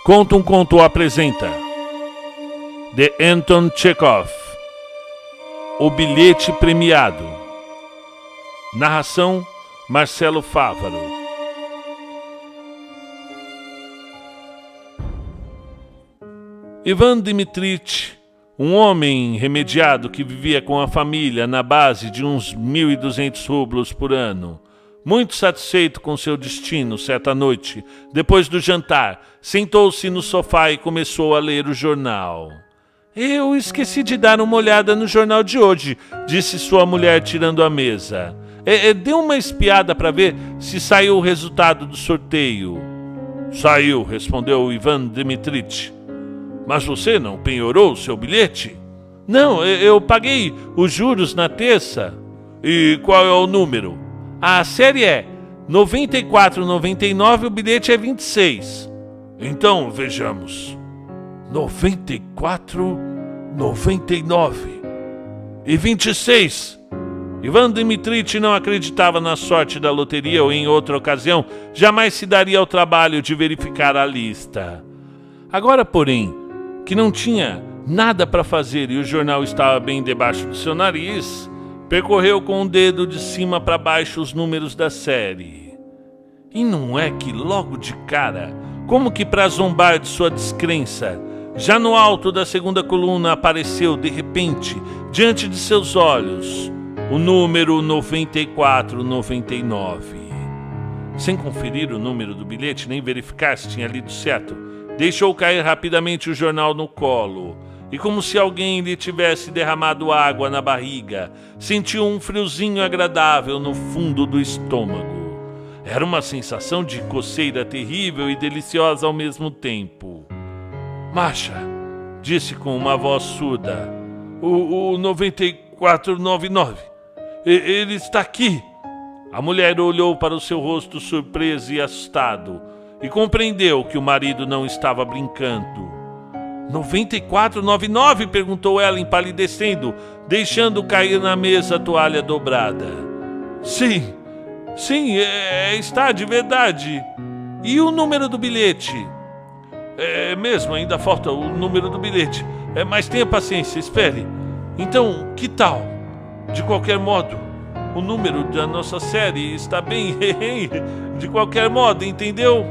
Conta um Conto apresenta de Anton Chekhov, O Bilhete Premiado. Narração Marcelo Fávaro. Ivan Dmitrich, um homem remediado que vivia com a família na base de uns 1.200 rublos por ano, muito satisfeito com seu destino, certa noite, depois do jantar, sentou-se no sofá e começou a ler o jornal. Eu esqueci de dar uma olhada no jornal de hoje, disse sua mulher tirando a mesa. Dê uma espiada para ver se saiu o resultado do sorteio. Saiu, respondeu Ivan Dmitrich. Mas você não penhorou o seu bilhete? Não, eu paguei os juros na terça. E qual é o número? A série é 94,99, o bilhete é 26. Então, vejamos. 94,99 e 26. Ivan Dmitrich não acreditava na sorte da loteria ou em outra ocasião jamais se daria ao trabalho de verificar a lista. Agora, porém, que não tinha nada para fazer e o jornal estava bem debaixo do seu nariz, percorreu com o dedo de cima para baixo os números da série. E não é que logo de cara, como que para zombar de sua descrença, já no alto da segunda coluna apareceu de repente, diante de seus olhos, o número 9499. Sem conferir o número do bilhete nem verificar se tinha lido certo, deixou cair rapidamente o jornal no colo. E como se alguém lhe tivesse derramado água na barriga, sentiu um friozinho agradável no fundo do estômago. Era uma sensação de coceira terrível e deliciosa ao mesmo tempo. Masha, disse com uma voz surda, o 9499, ele está aqui. A mulher olhou para o seu rosto surpreso e assustado e compreendeu que o marido não estava brincando. 94,99? Perguntou ela empalidecendo, deixando cair na mesa a toalha dobrada. Sim, está de verdade. E o número do bilhete? É mesmo, ainda falta o número do bilhete. Mas tenha paciência, espere. Então, que tal? De qualquer modo, o número da nossa série está bem. De qualquer modo, entendeu?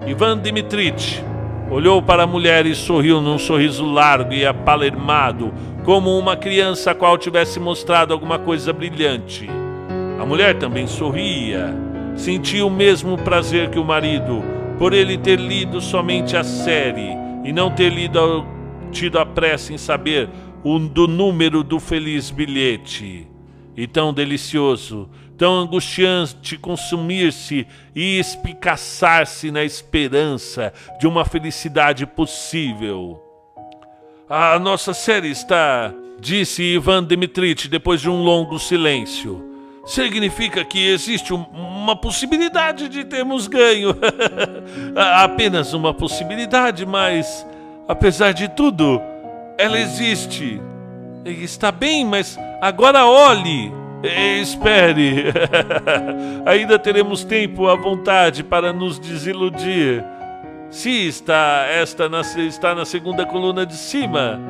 Ivan Dmitrich olhou para a mulher e sorriu num sorriso largo e apalermado, como uma criança a qual tivesse mostrado alguma coisa brilhante. A mulher também sorria. Sentia o mesmo prazer que o marido, por ele ter lido somente a série e não ter tido a pressa em saber do número do feliz bilhete. E tão delicioso, tão angustiante consumir-se e espicaçar-se na esperança de uma felicidade possível. A nossa série está, disse Ivan Dmitrich depois de um longo silêncio. Significa que existe uma possibilidade de termos ganho. Apenas uma possibilidade, mas, apesar de tudo, ela existe. Está bem, mas agora olhe. Espere. Ainda teremos tempo à vontade para nos desiludir. Se está na segunda coluna de cima,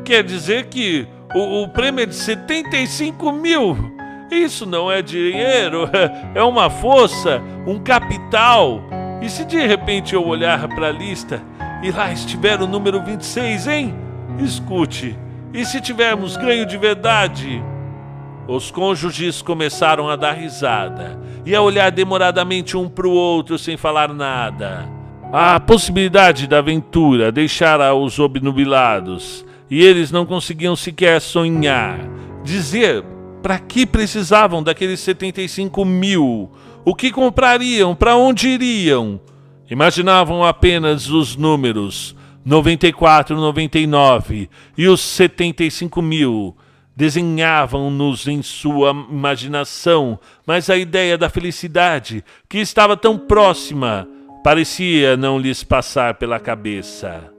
quer dizer que o prêmio é de 75 mil. Isso não é dinheiro, é uma força, um capital. E se de repente eu olhar para a lista e lá estiver o número 26, hein? Escute, e se tivermos ganho de verdade? Os cônjuges começaram a dar risada e a olhar demoradamente um para o outro sem falar nada. A possibilidade da aventura deixara-os obnubilados e eles não conseguiam sequer sonhar, dizer para que precisavam daqueles 75 mil, o que comprariam, para onde iriam. Imaginavam apenas os números 94,99 e os 75 mil. Desenhavam-nos em sua imaginação, mas a ideia da felicidade, que estava tão próxima, parecia não lhes passar pela cabeça.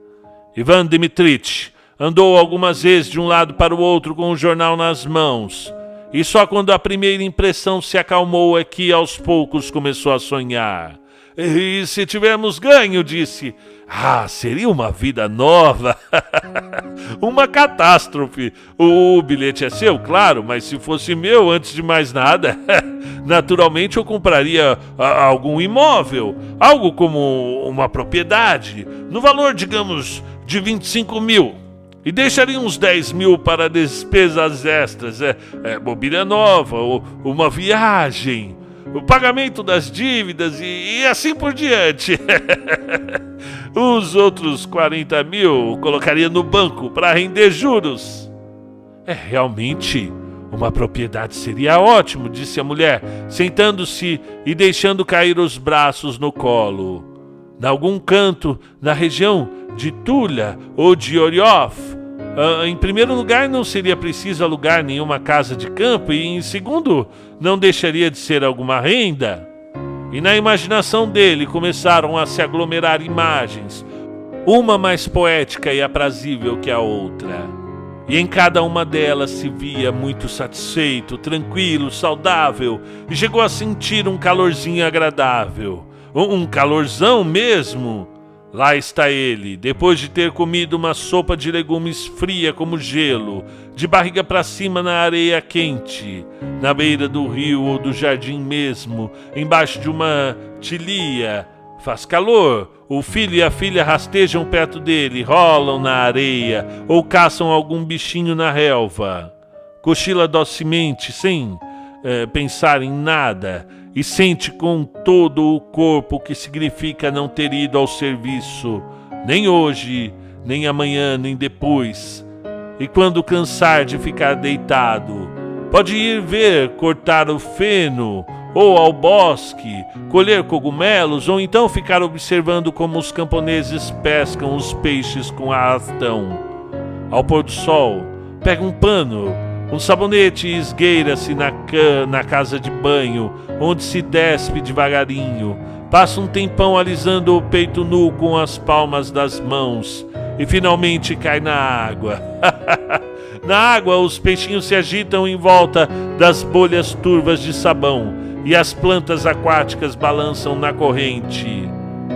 Ivan Dmitrich andou algumas vezes de um lado para o outro com o jornal nas mãos, e só quando a primeira impressão se acalmou é que aos poucos começou a sonhar. E se tivermos ganho, disse. Ah, seria uma vida nova. Uma catástrofe. O bilhete é seu, claro, mas se fosse meu, antes de mais nada, naturalmente eu compraria algum imóvel, algo como uma propriedade, no valor, digamos, de 25 mil. E deixaria uns 10 mil para despesas extras, mobília nova, ou uma viagem, o pagamento das dívidas e assim por diante. Os outros 40 mil colocaria no banco para render juros. Realmente, uma propriedade seria ótimo, disse a mulher, sentando-se e deixando cair os braços no colo. Em algum canto, na região de Tula ou de Oriov, em primeiro lugar, não seria preciso alugar nenhuma casa de campo e, em segundo, não deixaria de ser alguma renda. E na imaginação dele começaram a se aglomerar imagens, uma mais poética e aprazível que a outra. E em cada uma delas se via muito satisfeito, tranquilo, saudável, e chegou a sentir um calorzinho agradável. Um calorzão mesmo. Lá está ele, depois de ter comido uma sopa de legumes fria como gelo, de barriga para cima na areia quente, na beira do rio ou do jardim mesmo, embaixo de uma tilia. Faz calor, o filho e a filha rastejam perto dele, rolam na areia ou caçam algum bichinho na relva. Cochila docemente, sem pensar em nada, e sente com todo o corpo o que significa não ter ido ao serviço, nem hoje, nem amanhã, nem depois. E quando cansar de ficar deitado, pode ir ver cortar o feno, ou ao bosque, colher cogumelos, ou então ficar observando como os camponeses pescam os peixes com arrastão. Ao pôr do sol, pega um pano, um sabonete e esgueira-se na casa de banho, onde se despe devagarinho. Passa um tempão alisando o peito nu com as palmas das mãos e finalmente cai na água. Na água, os peixinhos se agitam em volta das bolhas turvas de sabão e as plantas aquáticas balançam na corrente.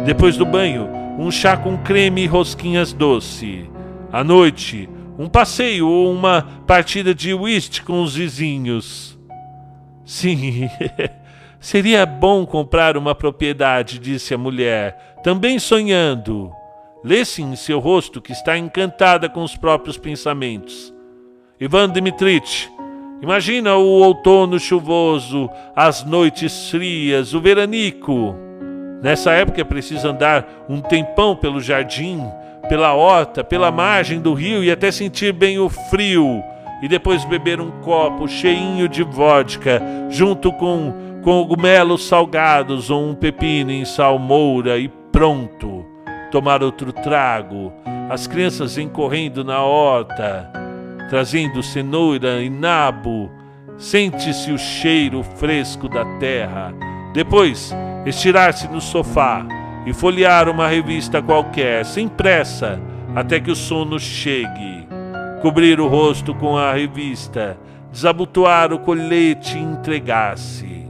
Depois do banho, um chá com creme e rosquinhas doce. À noite, um passeio ou uma partida de whist com os vizinhos. Sim, seria bom comprar uma propriedade, disse a mulher, também sonhando. Lê-se em seu rosto que está encantada com os próprios pensamentos. Ivan Dmitrich, imagina o outono chuvoso, as noites frias, o veranico. Nessa época é preciso andar um tempão pelo jardim, pela horta, pela margem do rio e até sentir bem o frio, e depois beber um copo cheinho de vodka, junto com cogumelos salgados ou um pepino em salmoura e pronto. Tomar outro trago, as crianças vêm correndo na horta, trazendo cenoura e nabo, sente-se o cheiro fresco da terra. Depois, estirar-se no sofá e folhear uma revista qualquer, sem pressa, até que o sono chegue. Cobrir o rosto com a revista, desabotoar o colete e entregar-se.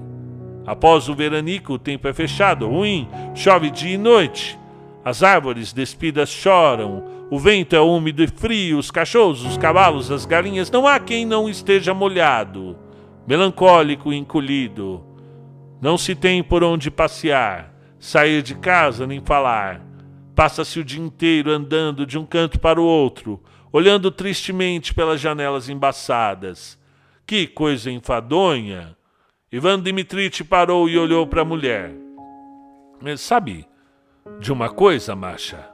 Após o veranico, o tempo é fechado, ruim, chove dia e noite. As árvores despidas choram, o vento é úmido e frio, os cachorros, os cavalos, as galinhas, não há quem não esteja molhado, melancólico e encolhido. Não se tem por onde passear, sair de casa nem falar. Passa-se o dia inteiro andando de um canto para o outro, olhando tristemente pelas janelas embaçadas. Que coisa enfadonha! Ivan Dmitrich parou e olhou para a mulher. Sabe de uma coisa, Masha?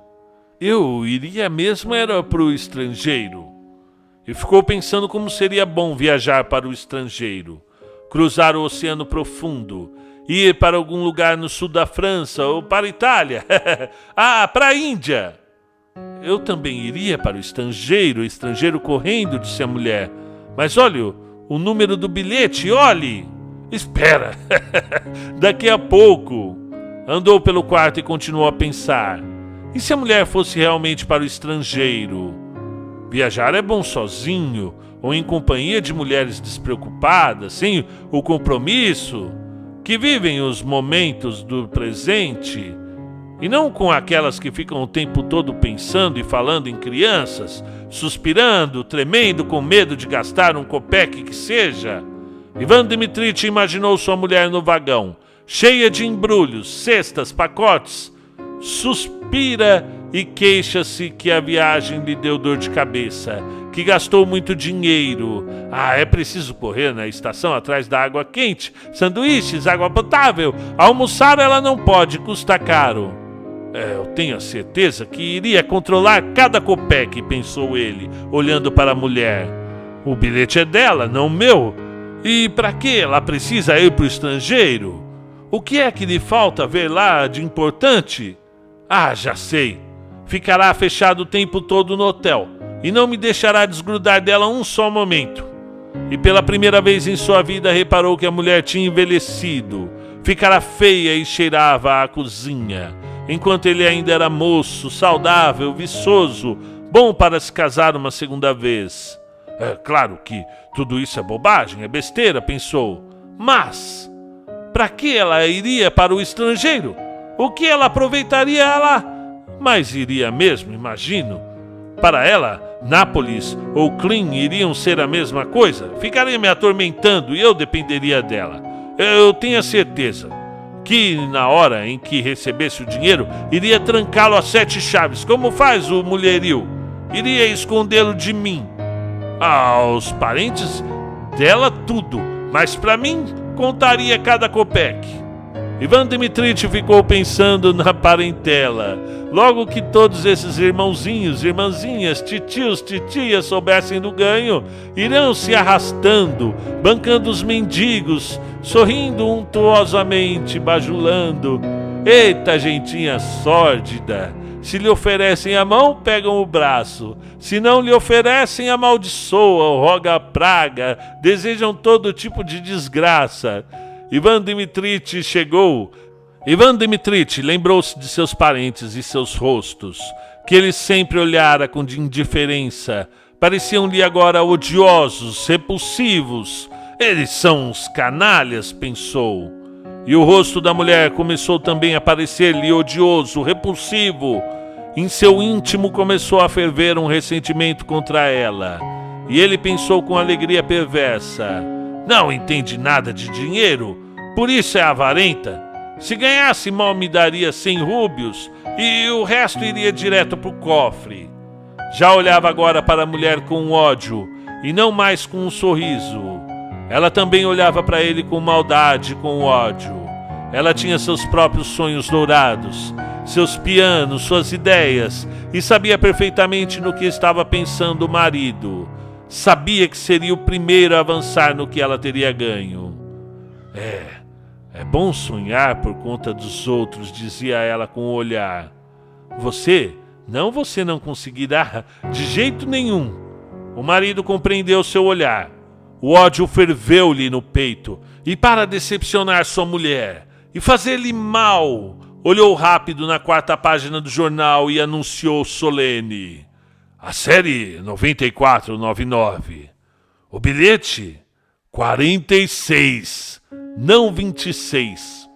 Eu iria mesmo era para o estrangeiro. E ficou pensando como seria bom viajar para o estrangeiro, cruzar o oceano profundo, ir para algum lugar no sul da França ou para a Itália. Para a Índia. Eu também iria para o estrangeiro correndo, disse a mulher. Mas olhe o número do bilhete, olhe. Espera, daqui a pouco. Andou pelo quarto e continuou a pensar. E se a mulher fosse realmente para o estrangeiro? Viajar é bom sozinho, ou em companhia de mulheres despreocupadas, sem o compromisso. que vivem os momentos do presente e não com aquelas que ficam o tempo todo pensando e falando em crianças, suspirando, tremendo com medo de gastar um copeque que seja. Ivan Dmitrich imaginou sua mulher no vagão, cheia de embrulhos, cestas, pacotes. Suspira e queixa-se que a viagem lhe deu dor de cabeça, que gastou muito dinheiro. É preciso correr na estação atrás da água quente, sanduíches, água potável. Almoçar ela não pode, custa caro. Eu tenho a certeza que iria controlar cada copeque, pensou ele, olhando para a mulher. O bilhete é dela, não meu. E para que ela precisa ir para o estrangeiro? O que é que lhe falta ver lá de importante? Já sei. Ficará fechado o tempo todo no hotel e não me deixará desgrudar dela um só momento. E pela primeira vez em sua vida reparou que a mulher tinha envelhecido. Ficara feia e cheirava a cozinha, enquanto ele ainda era moço, saudável, viçoso, bom para se casar uma segunda vez. Claro que tudo isso é bobagem, é besteira, pensou. Mas, para que ela iria para o estrangeiro? O que ela aproveitaria lá? Mas iria mesmo, imagino. Para ela, Nápoles ou Klin iriam ser a mesma coisa. Ficaria me atormentando e eu dependeria dela. Eu tenho a certeza que na hora em que recebesse o dinheiro, iria trancá-lo a 7 chaves, como faz o mulherio. Iria escondê-lo de mim. Aos parentes dela tudo, mas para mim contaria cada copeque. Ivan Dmitrich ficou pensando na parentela. Logo que todos esses irmãozinhos, irmãzinhas, titios, titias soubessem do ganho, irão se arrastando, bancando os mendigos, sorrindo untuosamente, bajulando. Eita, gentinha sórdida! Se lhe oferecem a mão, pegam o braço. Se não lhe oferecem, amaldiçoam, roga a praga, desejam todo tipo de desgraça. Ivan Dmitrich chegou. Ivan Dmitrich lembrou-se de seus parentes e seus rostos, que ele sempre olhara com indiferença. Pareciam-lhe agora odiosos, repulsivos. Eles são uns canalhas, pensou. E o rosto da mulher começou também a parecer-lhe odioso, repulsivo. Em seu íntimo começou a ferver um ressentimento contra ela. E ele pensou com alegria perversa: não entende nada de dinheiro, por isso é avarenta. Se ganhasse, mal me daria 100 rúbios e o resto iria direto para o cofre. Já olhava agora para a mulher com ódio e não mais com um sorriso. Ela também olhava para ele com maldade, com ódio. Ela tinha seus próprios sonhos dourados, seus pianos, suas ideias, e sabia perfeitamente no que estava pensando o marido. Sabia que seria o primeiro a avançar no que ela teria ganho. É bom sonhar por conta dos outros, dizia ela com o olhar. Você não conseguirá de jeito nenhum. O marido compreendeu seu olhar. O ódio ferveu-lhe no peito, e para decepcionar sua mulher e fazer-lhe mal, olhou rápido na 4ª página do jornal e anunciou solene: a série 9499. O bilhete 46, não 26.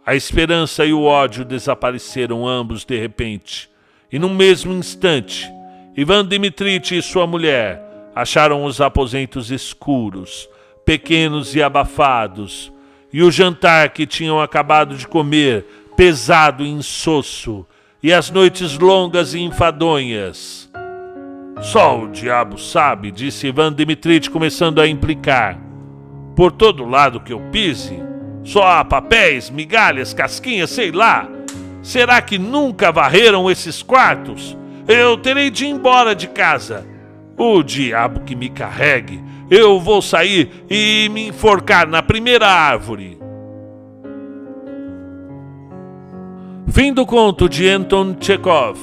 A esperança e o ódio desapareceram ambos de repente, e no mesmo instante, Ivan Dmitrich e sua mulher acharam os aposentos escuros, pequenos e abafados, e o jantar que tinham acabado de comer, pesado e insosso, e as noites longas e enfadonhas. Só o diabo sabe, disse Ivan Dmitrich, começando a implicar. Por todo lado que eu pise, só há papéis, migalhas, casquinhas, sei lá. Será que nunca varreram esses quartos? Eu terei de ir embora de casa. O diabo que me carregue. Eu vou sair e me enforcar na primeira árvore. Fim do conto de Anton Chekhov.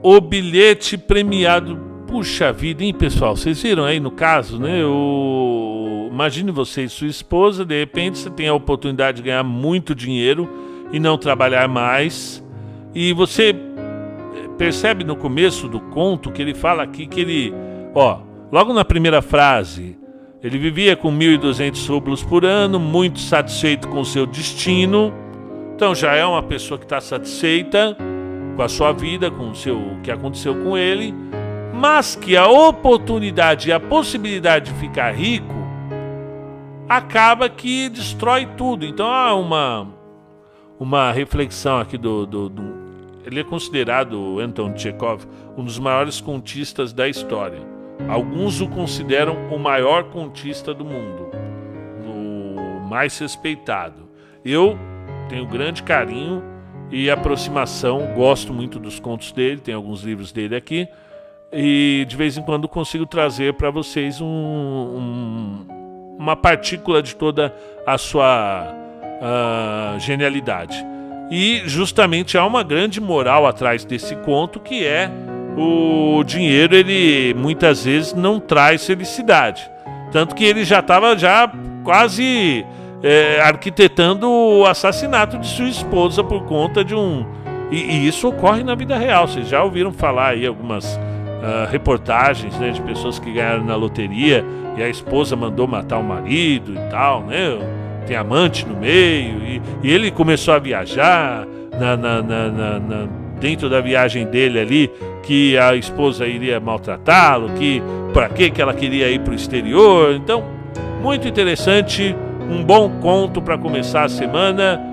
O bilhete premiado. Puxa vida, hein, pessoal? Vocês viram aí no caso, né? Imagine você e sua esposa, de repente você tem a oportunidade de ganhar muito dinheiro e não trabalhar mais. E você percebe no começo do conto que ele fala aqui que ele... logo na primeira frase, Ele vivia com 1.200 rublos por ano, muito satisfeito com o seu destino. Então já é uma pessoa que está satisfeita com a sua vida, com o que aconteceu com ele, mas que a oportunidade e a possibilidade de ficar rico acaba que destrói tudo. Então há uma reflexão aqui ele é considerado, Anton Chekhov, um dos maiores contistas da história. Alguns o consideram o maior contista do mundo, o mais respeitado. Eu tenho grande carinho e aproximação, gosto muito dos contos dele, tem alguns livros dele aqui, e de vez em quando consigo trazer para vocês uma partícula de toda a sua genialidade. E justamente há uma grande moral atrás desse conto, que é o dinheiro, ele muitas vezes não traz felicidade. Tanto que ele já estava quase arquitetando o assassinato de sua esposa por conta de E isso ocorre na vida real. Vocês já ouviram falar aí algumas reportagens, né, de pessoas que ganharam na loteria e a esposa mandou matar o marido e tal, né? Tem amante no meio. E ele começou a viajar dentro da viagem dele ali, que a esposa iria maltratá-lo, que para que ela queria ir para o exterior. Então, muito interessante, um bom conto para começar a semana.